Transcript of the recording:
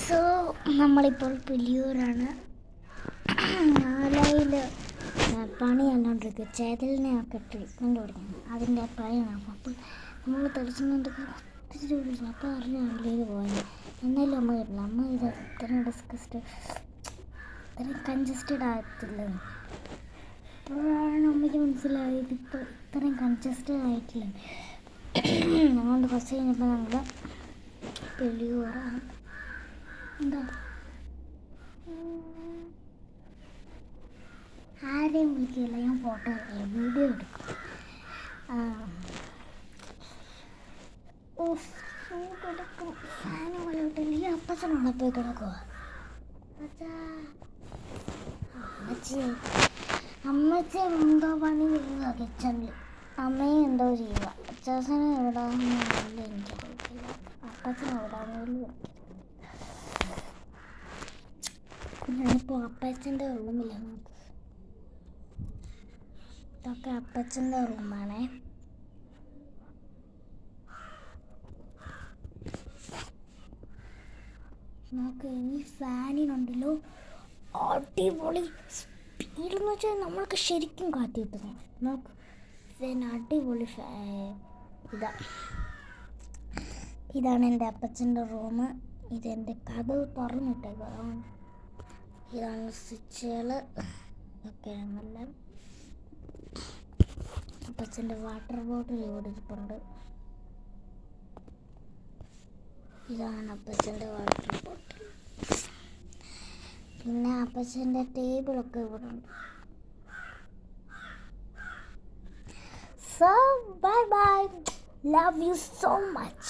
So നമ്മളിപ്പോൾ പുലിയൂരാണ്. ആലയിൽ പണി കണ്ടുകൊണ്ടിരിക്കുക. ചേതലിനെയൊക്കെ treatment കൊടുക്കുന്നത് അതിൻ്റെ പണിയാണ്. അപ്പോൾ നമ്മൾ തെളിച്ചുകൊണ്ടൊക്കെ ഒത്തിരി വിളിച്ചു. അപ്പോൾ അറിഞ്ഞു ആലയിൽ പോയത്. എന്നാലും അമ്മ കിട്ടില്ല. അമ്മ ഇത് ഇത്രയും ഇത്രയും കൺജസ്റ്റഡ് ആകത്തില്ലെന്ന്. അപ്പോഴാണ് അമ്മയ്ക്ക് മനസ്സിലായത് ഇപ്പോൾ ഇത്രയും കൺജസ്റ്റഡ് ആയിട്ടില്ല. അതുകൊണ്ട് കുറച്ച് കഴിഞ്ഞപ്പോൾ ഞങ്ങൾ പുലിയൂരാണ്. എന്താ ആരെയും വിളിക്കില്ല, ഞാൻ ഫോട്ടോ വീഡിയോ എടുക്കും. ചൂടെടുക്കും. ഫാന് പോയോട്ടില്ല. ഈ അപ്പച്ചനോടെ പോയി കിടക്കുക. അമ്മച്ചി എന്തോ പണി ചെയ്യുക കിച്ചണിൽ. അമ്മയും എന്തോ ചെയ്യുക. അച്ചാച്ചനെ എവിടാണെന്നില്ല എനിക്കറിയില്ല. അപ്പച്ചൻ എവിടാണെങ്കിലും ഞാനിപ്പോൾ അപ്പച്ചൻ്റെ റൂമിലാണ്. ഇതൊക്കെ അപ്പച്ചൻ്റെ റൂമാണേ. നോക്ക്, ഈ ഫാനിനുണ്ടല്ലോ അടിപൊളി സ്പീഡെന്ന് വെച്ചാൽ നമ്മൾക്ക് ശരിക്കും കാറ്റ് കിട്ടുന്നു. നോക്ക്, ഫാൻ അടിപൊളി ഇതാണ് എൻ്റെ അപ്പച്ചൻ്റെ റൂം. ഇതെൻ്റെ കഥ തുറന്നിട്ടേക്കുക. ഇതാണ് സ്വിച്ചുകൾ ഒക്കെ. നല്ല അപ്പച്ചൻ്റെ വാട്ടർ ബോട്ടിൽ ഇവിടെ ഇരിപ്പുണ്ട്. ഇതാണ് അപ്പച്ചൻ്റെ വാട്ടർ ബോട്ടിൽ. പിന്നെ അപ്പച്ചൻ്റെ ടേബിളൊക്കെ ഇവിടെ ഉണ്ട്. So bye bye, love you so much.